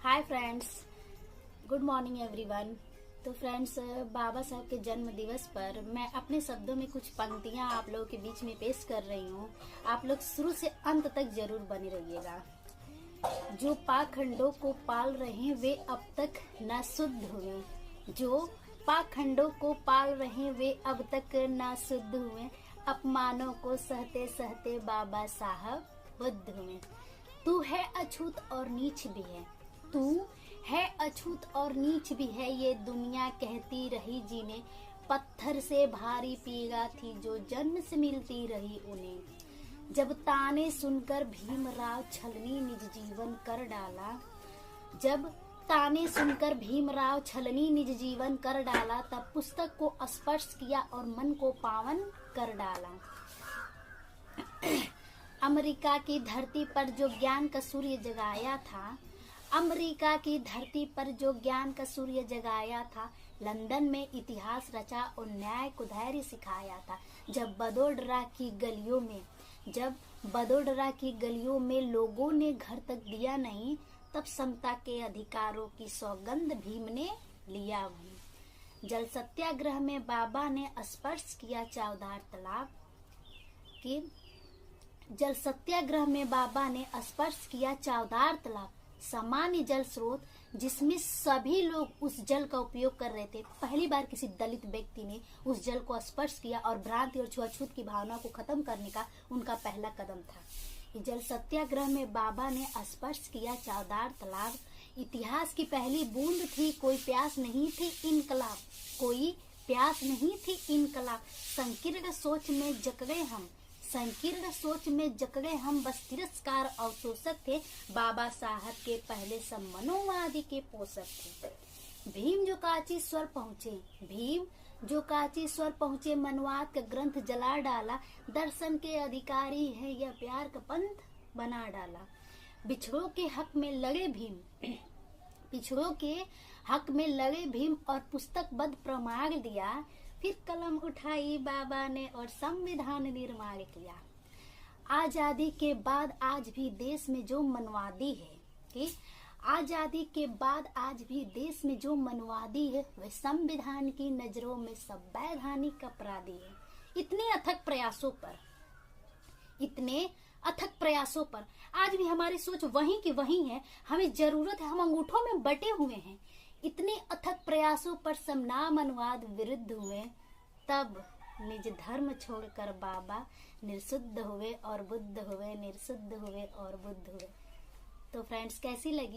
Hi friends, good morning everyone. तो friends, बाबा साहब के जन्म दिवस पर मैं अपने शब्दों में कुछ पंक्तियां आप लोगों के बीच में पेश कर रही हूँ। आप लोग शुरू से अंत तक जरूर बने रहिएगा। जो पाखंडों को पाल रहे हैं वे अब तक न शुद्ध हुए। जो पाखंडों को पाल रहे हैं वे अब तक न शुद्ध हुए। अपमानों को सहते सहते बाबा साहब बुद्ध हुए। तू है अछूत और नीच भी है। तू है अछूत और नीच भी है, ये दुनिया कहती रही जिन्हें। पत्थर से भारी पीड़ा थी जो जन्म से मिलती रही उन्हें। जब ताने सुनकर भीमराव छलनी निज जीवन कर डाला। जब ताने सुनकर भीमराव छलनी निज जीवन कर डाला, तब पुस्तक को स्पर्श किया और मन को पावन कर डाला। अमेरिका की धरती पर जो ज्ञान का सूर्य जगाया था, अमेरिका की धरती पर जो ज्ञान का सूर्य जगाया था, लंदन में इतिहास रचा और न्याय को धैर्य सिखाया था। जब बड़ोदरा की गलियों में लोगों ने घर तक दिया नहीं, तब समता के अधिकारों की सौगंध भीम ने लिया वहीं। जल सत्याग्रह में बाबा ने स्पर्श किया चौधार तालाब की। जल सत्याग्रह में बाबा ने स्पर्श किया चौधार तालाब, सामान्य जल स्रोत जिसमें सभी लोग उस जल का उपयोग कर रहे थे। पहली बार किसी दलित व्यक्ति ने उस जल को स्पर्श किया और भ्रांति और छुआछूत की भावना को खत्म करने का उनका पहला कदम था। जल सत्याग्रह में बाबा ने स्पर्श किया चौधार तालाब, इतिहास की पहली बूंद थी, कोई प्यास नहीं थी इनकलाब। कोई प्यास नहीं थी इनकलाब। संकीर्ण सोच में जकड़े हम बस तिरस्कार और शोषक थे। बाबा साहब के पहले सब मनोवादी के पोषक थे। भीम जो कांची स्वर पहुंचे मनवाद का ग्रंथ जला डाला। दर्शन के अधिकारी है यह प्यार का पंथ बना डाला। बिछड़ों के हक में लड़े भीम और पुस्तकबद्ध प्रमाण दिया। फिर कलम उठाई बाबा ने और संविधान निर्माण किया। आजादी के बाद आज भी देश में जो मनवादी है वह संविधान की नजरों में संवैधानिक अपराधी है। इतने अथक प्रयासों पर आज भी हमारी सोच वहीं की वहीं है। हमें जरूरत है, हम अंगूठों में बटे हुए हैं। इतने अथक प्रयासों पर सब नामनुवाद विरुद्ध हुए, तब निज धर्म छोड़कर बाबा निर्शुद्ध हुए और बुद्ध हुए, निर्शुद्ध हुए और बुद्ध हुए। तो फ्रेंड्स, कैसी लगी